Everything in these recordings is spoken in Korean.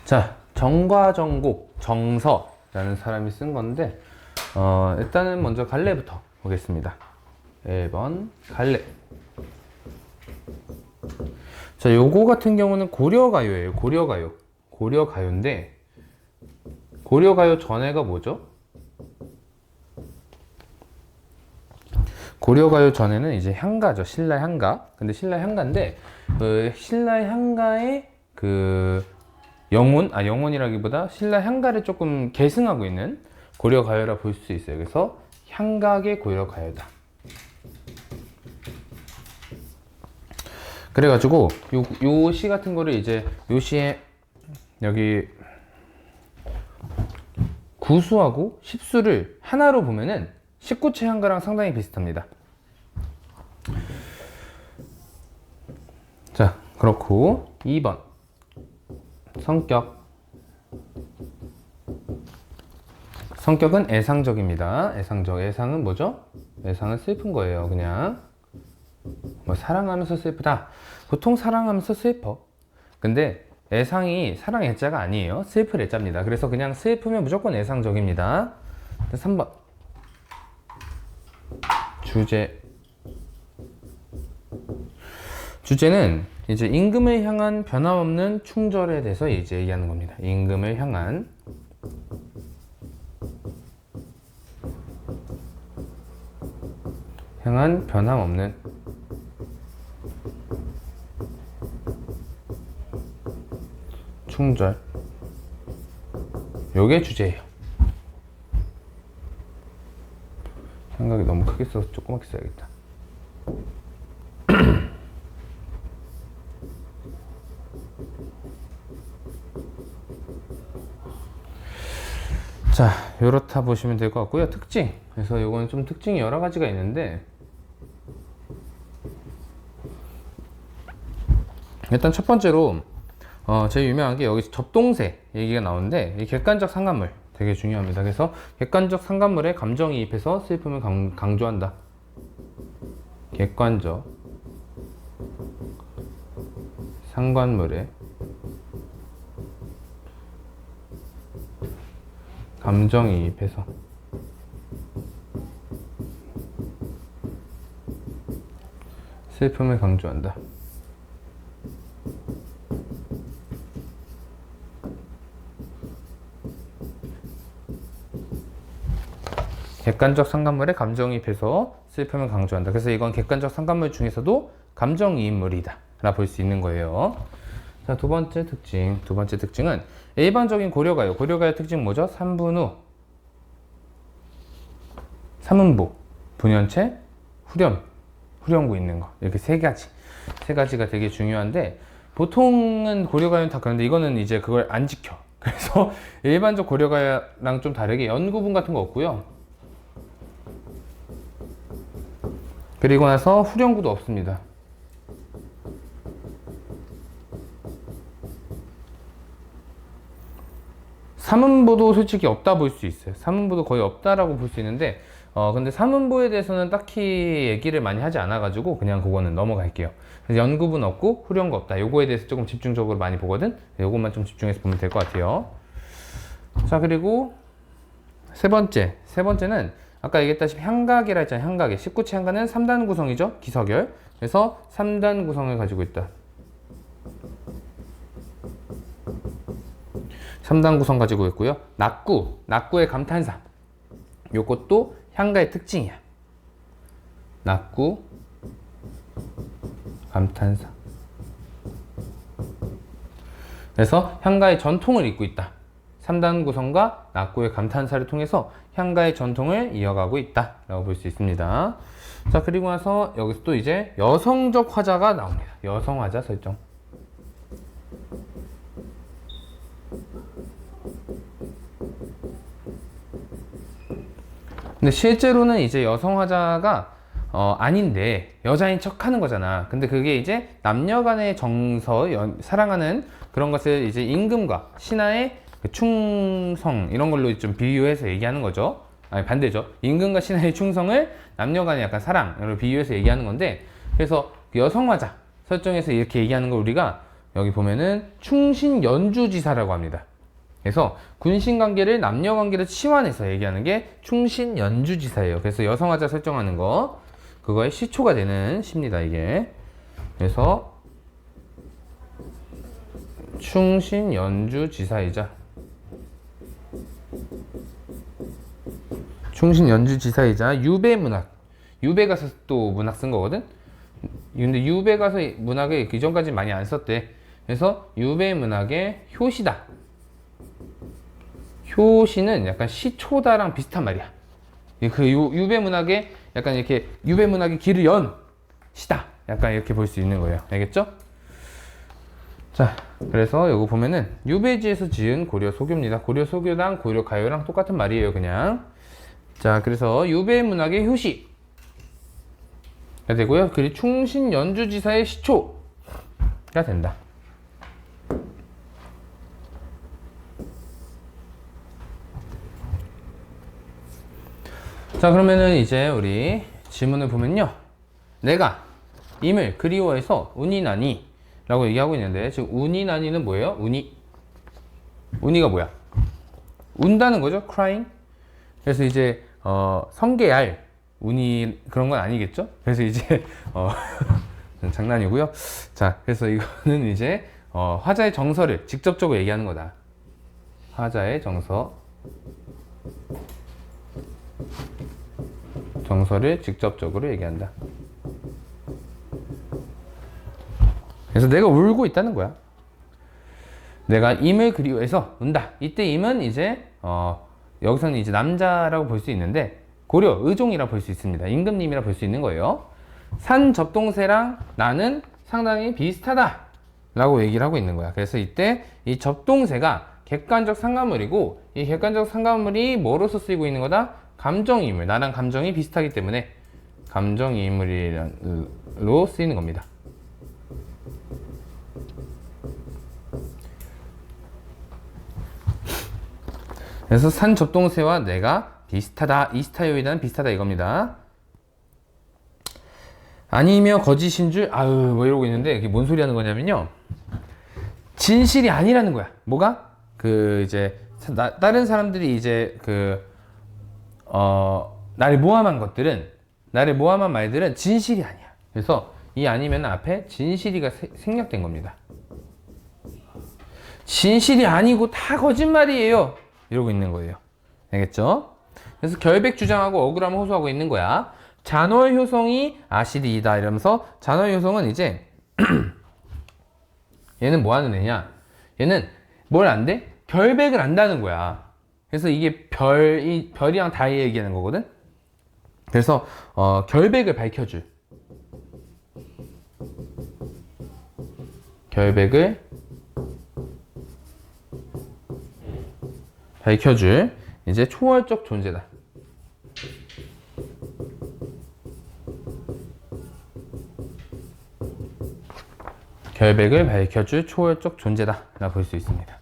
자, 정과정곡, 정서라는 사람이 쓴 건데, 일단은 먼저 갈래부터 보겠습니다. 1번, 갈래. 자, 요거 같은 경우는 고려가요예요. 고려가요. 고려가요인데, 고려가요 전에가 뭐죠? 고려가요 전에는 이제 향가죠. 신라향가. 근데 신라향가인데, 신라향가의 영혼이라기보다 신라향가를 조금 계승하고 있는 고려가요라 볼 수 있어요. 그래서 향각의 고려가요다. 그래가지고 요 시 같은 거를 이제 요 시에 여기 구수하고 십수를 하나로 보면은 19채 향가랑 상당히 비슷합니다. 자, 그렇고 2번 성격. 성격은 애상적입니다. 애상적. 애상은 뭐죠? 애상은 슬픈 거예요. 그냥 뭐 사랑하면서 슬프다. 보통 사랑하면서 슬퍼. 근데 애상이 사랑 애자가 아니에요. 슬플 애자입니다. 그래서 그냥 슬프면 무조건 애상적입니다. 3번 주제. 주제는 이제 임금을 향한 변함없는 충절에 대해서 이제 얘기하는 겁니다. 임금을 향한 변함없는 충절. 요게 주제예요. 생각이 너무 크게 써서 조그맣게 써야겠다. 자, 요렇다 보시면 될 것 같고요. 특징. 그래서 요거는 좀 특징이 여러 가지가 있는데, 일단 첫 번째로 제일 유명한 게 여기 접동세 얘기가 나오는데, 이 객관적 상관물 되게 중요합니다. 그래서 객관적 상관물에 감정이입해서 슬픔을 강조한다. 객관적 상관물에 감정이입해서 슬픔을 강조한다. 객관적 상관물에 감정이입해서 슬픔을 강조한다. 그래서 이건 객관적 상관물 중에서도 감정이입물이다 라 볼 수 있는 거예요. 자, 두 번째 특징. 두 번째 특징은 일반적인 고려가요. 고려가요 특징 뭐죠? 3분후, 삼음보, 분연체, 후렴구 있는 거. 이렇게 세 가지. 세 가지가 되게 중요한데, 보통은 고려가요는 다 그런데 이거는 이제 그걸 안 지켜. 그래서 일반적 고려가요랑 좀 다르게 연구분 같은 거 없고요. 그리고 나서 후렴구도 없습니다. 삼음보도 솔직히 없다 볼 수 있어요. 삼음보도 거의 없다라고 볼 수 있는데, 근데 삼음보에 대해서는 딱히 얘기를 많이 하지 않아가지고 그냥 그거는 넘어갈게요. 그래서 연구분 없고 후렴구 없다. 요거에 대해서 조금 집중적으로 많이 보거든. 요것만 좀 집중해서 보면 될 것 같아요. 자, 그리고 세 번째는 아까 얘기했다시피 향각이라 했잖아요. 향각이 19채 향가는 3단 구성이죠. 기서결. 그래서 3단 구성을 가지고 있다. 3단 구성 가지고 있고요. 낙구의 감탄사. 요것도 향가의 특징이야. 낙구, 감탄사. 그래서 향가의 전통을 잇고 있다. 3단 구성과 낙구의 감탄사를 통해서 향가의 전통을 이어가고 있다 라고 볼 수 있습니다. 자, 그리고 나서 여기서 또 이제 여성적 화자가 나옵니다. 여성 화자 설정. 근데 실제로는 이제 여성 화자가 아닌데 여자인 척 하는 거잖아. 근데 그게 이제 남녀 간의 정서, 사랑하는 그런 것을 이제 임금과 신하의 그 충성 이런 걸로 좀 비유해서 얘기하는 거죠. 아니, 반대죠. 임금과 신하의 충성을 남녀 간의 약간 사랑으로 비유해서 얘기하는 건데, 그래서 여성 화자 설정에서 이렇게 얘기하는 걸 우리가 여기 보면은 충신연주지사라고 합니다. 그래서 군신관계를 남녀관계로 치환해서 얘기하는 게 충신연주지사예요. 그래서 여성하자 설정하는 거, 그거의 시초가 되는 시입니다, 이게. 그래서 충신연주지사이자 유배문학. 유배 가서 또 문학 쓴 거거든? 근데 유배 가서 문학을 그 전까지 많이 안 썼대. 그래서 유배문학의 효시다. 효시는 약간 시초다랑 비슷한 말이야. 그 유배문학에 약간 이렇게 유배문학의 길을 연 시다. 약간 이렇게 볼 수 있는 거예요. 알겠죠? 자, 그래서 요거 보면은 유배지에서 지은 고려 소교입니다. 고려 소교랑 고려 가요랑 똑같은 말이에요, 그냥. 자, 그래서 유배문학의 효시가 되고요. 그리고 충신연주지사의 시초가 된다. 자, 그러면은 이제 우리 지문을 보면요. 내가 임을 그리워해서 운이 나니 라고 얘기하고 있는데, 지금 운이 나니는 뭐예요? 운이가 뭐야? 운다는 거죠? crying. 그래서 이제 성게알 운이 그런 건 아니겠죠? 그래서 이제 장난이고요. 자, 그래서 이거는 이제 화자의 정서를 직접적으로 얘기하는 거다. 화자의 정서를 직접적으로 얘기한다. 그래서 내가 울고 있다는 거야. 내가 임을 그리워해서 운다. 이때 임은 이제 여기서는 이제 남자라고 볼 수 있는데 고려 의종이라 볼 수 있습니다. 임금님이라 볼 수 있는 거예요. 산 접동새랑 나는 상당히 비슷하다 라고 얘기를 하고 있는 거야. 그래서 이때 이 접동새가 객관적 상관물이고, 이 객관적 상관물이 뭐로서 쓰이고 있는 거다? 감정이인물. 나랑 감정이 비슷하기 때문에 감정이인물로 쓰이는 겁니다. 그래서 산 접동새와 내가 비슷하다. 이스타요이다는 비슷하다 이겁니다. 아니며 거짓인 줄 뭐 이러고 있는데, 이게 뭔 소리 하는 거냐면요, 진실이 아니라는 거야. 뭐가? 이제 다른 사람들이 이제 나를 모함한 말들은 진실이 아니야. 그래서 이 아니면 앞에 진실이가 생략된 겁니다. 진실이 아니고 다 거짓말이에요 이러고 있는 거예요. 알겠죠? 그래서 결백 주장하고 억울함을 호소하고 있는 거야. 잔월효성이 아시리이다 이러면서, 잔월효성은 이제 얘는 뭐 하는 애냐, 얘는 뭘 안 돼? 결백을 안다는 거야. 그래서 이게 별이랑 달이 얘기하는 거거든. 그래서 결백을 밝혀줄 이제 초월적 존재다. 결백을 밝혀줄 초월적 존재다 라고 볼 수 있습니다.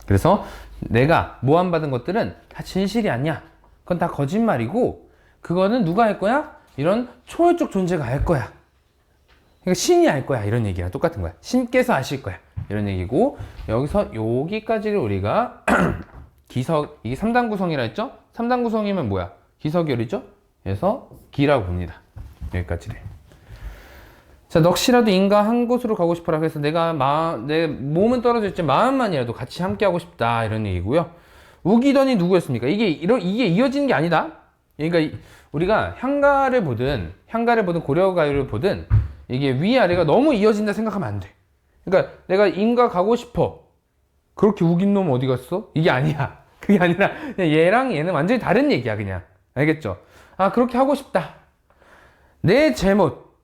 그래서 내가 모함받은 것들은 다 진실이 아니야. 그건 다 거짓말이고, 그거는 누가 할 거야? 이런 초월적 존재가 할 거야. 그러니까 신이 할 거야. 이런 얘기랑 똑같은 거야. 신께서 하실 거야. 이런 얘기고, 여기서 여기까지를 우리가 이게 3단 구성이라 했죠? 3단 구성이면 뭐야? 기석열이죠? 그래서 기라고 봅니다. 여기까지를. 자, 넋이라도 인가 한 곳으로 가고 싶어라. 그래서 내 몸은 떨어져 있지 마음만이라도 같이 함께 하고 싶다. 이런 얘기고요. 우기던이 누구였습니까? 이게 이어지는 게 아니다. 그러니까 우리가 향가를 보든 고려가요를 보든 이게 위아래가 너무 이어진다 생각하면 안 돼. 그러니까 내가 인가 가고 싶어. 그렇게 우긴 놈 어디 갔어? 이게 아니야. 그게 아니라 그냥 얘랑 얘는 완전히 다른 얘기야, 그냥. 알겠죠? 그렇게 하고 싶다.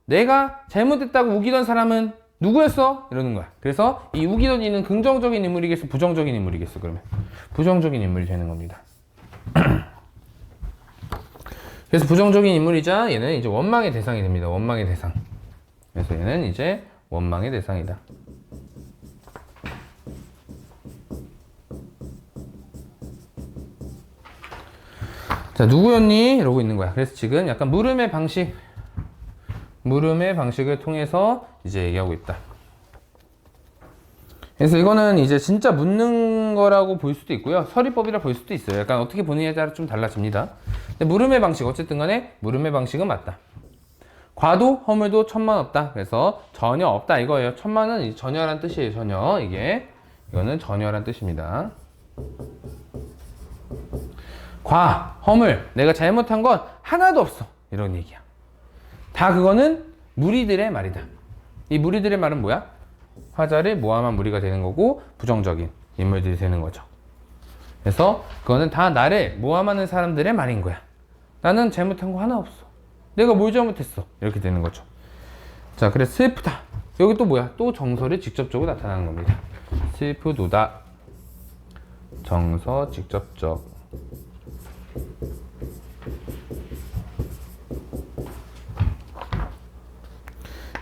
내가 잘못했다고 우기던 사람은 누구였어? 이러는 거야. 그래서 이 우기던 이는 긍정적인 인물이겠어? 부정적인 인물이겠어? 그러면 부정적인 인물이 되는 겁니다. 그래서 부정적인 인물이자 얘는 이제 원망의 대상이 됩니다. 원망의 대상. 그래서 얘는 이제 원망의 대상이다. 자, 누구였니? 이러고 있는 거야. 그래서 지금 약간 물음의 방식을 통해서 이제 얘기하고 있다. 그래서 이거는 이제 진짜 묻는 거라고 볼 수도 있고요. 서리법이라 볼 수도 있어요. 약간 어떻게 보느냐에 따라 좀 달라집니다. 근데 물음의 방식, 어쨌든 간에 물음의 방식은 맞다. 과도, 허물도 천만 없다. 그래서 전혀 없다 이거예요. 천만은 전혀란 뜻이에요. 전혀. 이거는 전혀란 뜻입니다. 과, 허물, 내가 잘못한 건 하나도 없어. 이런 얘기야. 다 그거는 무리들의 말이다. 이 무리들의 말은 뭐야? 화자를 모함한 무리가 되는 거고 부정적인 인물들이 되는 거죠. 그래서 그거는 다 나를 모함하는 사람들의 말인 거야. 나는 잘못한 거 하나 없어. 내가 뭘 잘못했어. 이렇게 되는 거죠. 자, 그래서 슬프다. 여기 또 뭐야? 또 정서를 직접적으로 나타나는 겁니다. 슬프도다. 정서 직접적.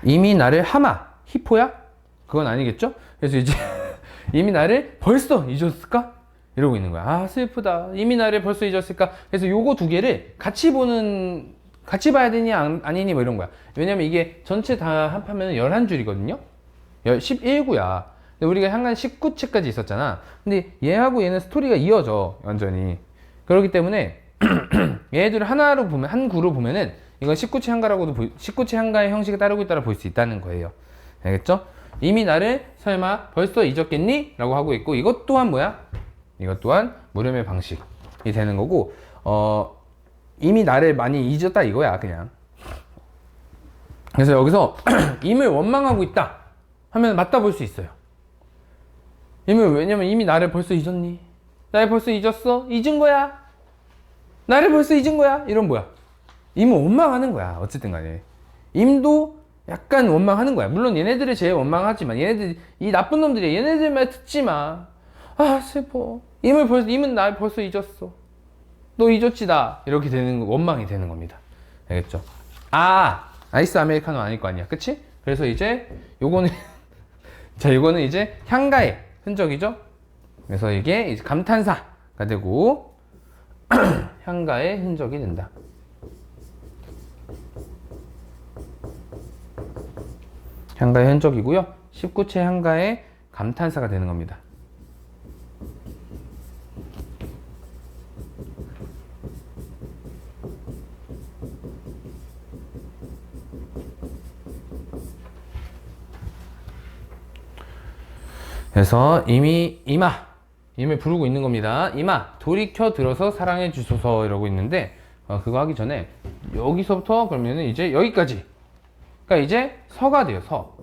이미 나를 하마. 히포야? 그건 아니겠죠? 그래서 이제 이미 나를 벌써 잊었을까? 이러고 있는 거야. 아, 슬프다. 이미 나를 벌써 잊었을까? 그래서 요거 두 개를 같이 봐야 되니 아니니 뭐 이런 거야. 왜냐면 이게 전체 다 합하면 11줄이거든요? 11구야. 근데 우리가 향간 19채까지 있었잖아. 근데 얘하고 얘는 스토리가 이어져, 완전히. 그렇기 때문에 얘들을 하나로 보면, 한 구로 보면은 이건 19채 향가라고도 19채 향가의 형식을 따르고 있다라 볼 수 있다는 거예요. 알겠죠? 이미 나를 설마 벌써 잊었겠니? 라고 하고 있고, 이것 또한 뭐야? 이것 또한 물음의 방식이 되는 거고, 이미 나를 많이 잊었다 이거야, 그냥. 그래서 여기서 임을 원망하고 있다 하면 맞다 볼 수 있어요. 왜냐면 이미 나를 벌써 잊었니? 나를 벌써 잊었어? 잊은 거야? 나를 벌써 잊은 거야? 이런 뭐야? 임을 원망하는 거야, 어쨌든 간에. 임도 약간 원망하는 거야. 물론 얘네들이 제일 원망하지만, 얘네들, 이 나쁜 놈들이야. 얘네들 말 듣지 마. 아, 슬퍼. 임은 날 벌써 잊었어. 너 잊었지, 나. 이렇게 되는 거, 원망이 되는 겁니다. 알겠죠? 아, 아이스 아메리카노 아닐 거 아니야. 그치? 그래서 이제, 요거는, 자, 요거는 이제 향가의 흔적이죠? 그래서 이게 이제 감탄사가 되고, 향가의 흔적이 된다. 향가의 흔적이고요. 19채 향가의 감탄사가 되는 겁니다. 그래서 임을 부르고 있는 겁니다. 임아, 돌이켜 들어서 사랑해 주소서 이러고 있는데, 그거 하기 전에 여기서부터 그러면은 이제 여기까지. 그러니까 이제 서가 돼요, 서.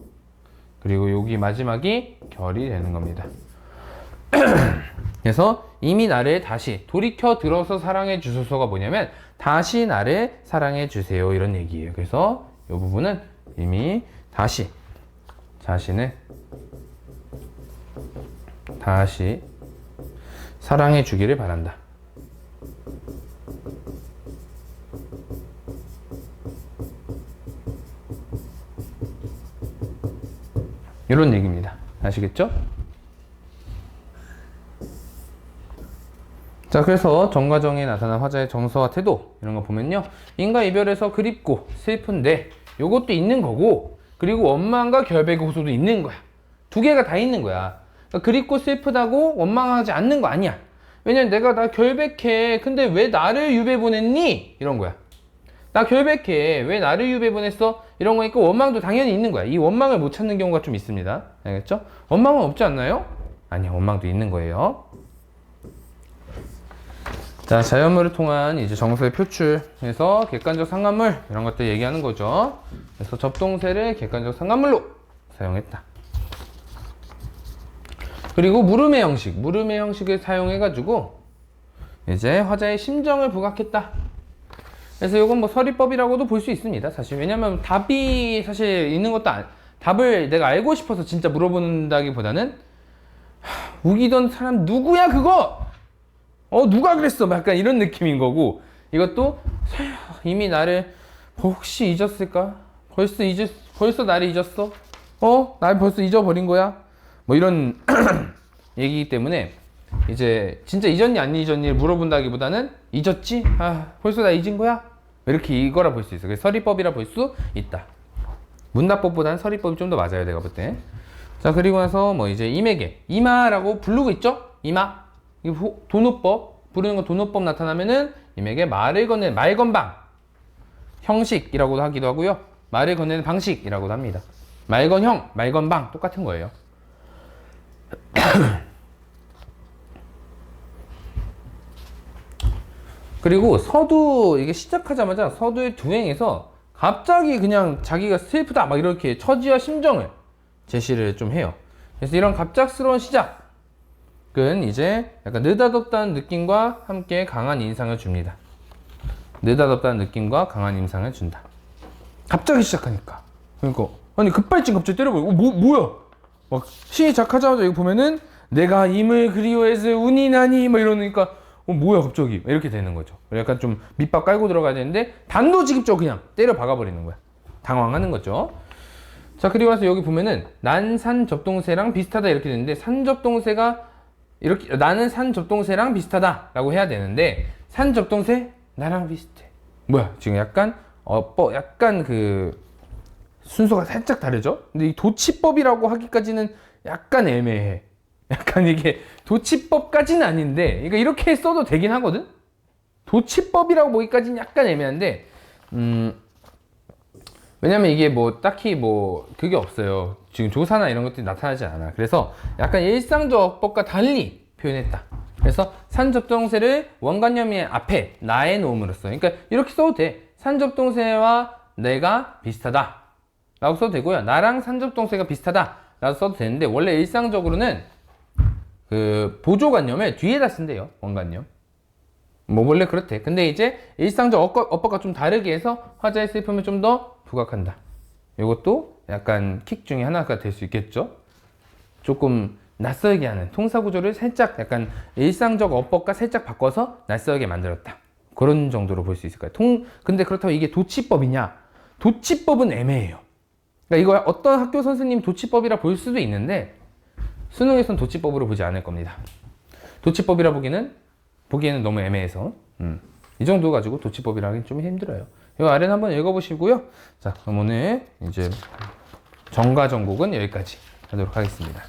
그리고 여기 마지막이 결이 되는 겁니다. 그래서 이미 나를 다시 돌이켜 들어서 사랑해 주소서가 뭐냐면 다시 나를 사랑해 주세요 이런 얘기예요. 그래서 이 부분은 이미 다시 자신을 다시 사랑해 주기를 바란다. 이런 얘기입니다. 아시겠죠? 자, 그래서 정과정에 나타난 화자의 정서와 태도 이런 거 보면요, 인과 이별에서 그립고 슬픈데 요것도 있는 거고, 그리고 원망과 결백의 호소도 있는 거야. 두 개가 다 있는 거야. 그러니까 그립고 슬프다고 원망하지 않는 거 아니야. 왜냐면 내가 나 결백해. 근데 왜 나를 유배 보냈니? 이런 거야. 나 결백해. 왜 나를 유배 보냈어? 이런 거 있고, 원망도 당연히 있는 거야. 이 원망을 못 찾는 경우가 좀 있습니다. 알겠죠? 원망은 없지 않나요? 아니요, 원망도 있는 거예요. 자, 자연물을 통한 이제 정서의 표출에서 객관적 상관물 이런 것들 얘기하는 거죠. 그래서 접동세를 객관적 상관물로 사용했다. 그리고 물음의 형식을 사용해가지고 이제 화자의 심정을 부각했다. 그래서 이건 뭐 서리법이라고도 볼 수 있습니다. 사실 왜냐면 답이 사실 있는 것도 답을 내가 알고 싶어서 진짜 물어본다기보다는 우기던 사람 누구야 그거? 누가 그랬어? 약간 이런 느낌인 거고, 이것도 이미 나를 혹시 잊었을까? 벌써 나를 잊었어? 날 벌써 잊어버린 거야? 뭐 이런 얘기이기 때문에 이제 진짜 잊었니 안 잊었니를 물어본다기보다는 잊었지? 벌써 나 잊은 거야? 이렇게 이거라 볼 수 있어. 그래서 서리법이라 볼 수 있다. 문납법보다는 서리법이 좀 더 맞아요, 내가 볼 때. 자, 그리고 나서 뭐 이제 임에게 이마라고 부르고 있죠? 이마. 이 도노법, 부르는 건 도노법 나타나면은 임에게 말을 건네는 말건방 형식이라고도 하기도 하고요. 말을 건네는 방식이라고도 합니다. 말건형, 말건방 똑같은 거예요. 그리고 서두 이게 시작하자마자 서두의 두행에서 갑자기 그냥 자기가 슬프다 막 이렇게 처지와 심정을 제시를 좀 해요. 그래서 이런 갑작스러운 시작은 이제 약간 느닷없다는 느낌과 함께 강한 인상을 줍니다. 느닷없다는 느낌과 강한 인상을 준다. 갑자기 시작하니까. 그러니까 아니 급발진 갑자기 때려버리고 뭐야? 막 시작하자마자 이거 보면은 내가 임을 그리워해서 운이 나니 막 이러니까 뭐야 갑자기 이렇게 되는 거죠. 약간 좀 밑밥 깔고 들어가야 되는데 단도직입적으로 그냥 때려 박아버리는 거야. 당황하는 거죠. 자, 그리고 나서 여기 보면은 난 산 접동새랑 비슷하다 이렇게 되는데 산 접동새가 이렇게 나는 산 접동새랑 비슷하다 라고 해야 되는데 산 접동새 나랑 비슷해. 뭐야 지금 약간 약간 그 순서가 살짝 다르죠. 근데 이 도치법이라고 하기까지는 약간 애매해. 약간 이게 도치법까지는 아닌데, 그러니까 이렇게 써도 되긴 하거든? 도치법이라고 보기까지는 약간 애매한데, 왜냐면 이게 뭐 딱히 뭐 그게 없어요. 지금 조사나 이런 것들이 나타나지 않아. 그래서 약간 일상적 어법과 달리 표현했다. 그래서 산접동새를 원관념의 앞에 나에 놓음으로써. 그러니까 이렇게 써도 돼. 산접동새와 내가 비슷하다. 라고 써도 되고요. 나랑 산접동새가 비슷하다. 라고 써도 되는데, 원래 일상적으로는 그 보조관념을 뒤에다 쓴대요. 원관념. 뭐 원래 그렇대. 근데 이제 일상적 어법과 좀 다르게 해서 화자의 슬픔을 좀 더 부각한다. 이것도 약간 킥 중에 하나가 될 수 있겠죠. 조금 낯설게 하는 통사구조를 살짝 약간 일상적 어법과 살짝 바꿔서 낯설게 만들었다. 그런 정도로 볼 수 있을 거예요. 근데 그렇다고 이게 도치법이냐? 도치법은 애매해요. 그러니까 이거 어떤 학교 선생님 도치법이라 볼 수도 있는데 수능에선 도치법으로 보지 않을 겁니다. 도치법이라 보기에는 너무 애매해서 이 정도 가지고 도치법이라 하긴 좀 힘들어요. 이 아래는 한번 읽어보시고요. 자, 그럼 오늘 이제 정과 정곡은 여기까지 하도록 하겠습니다.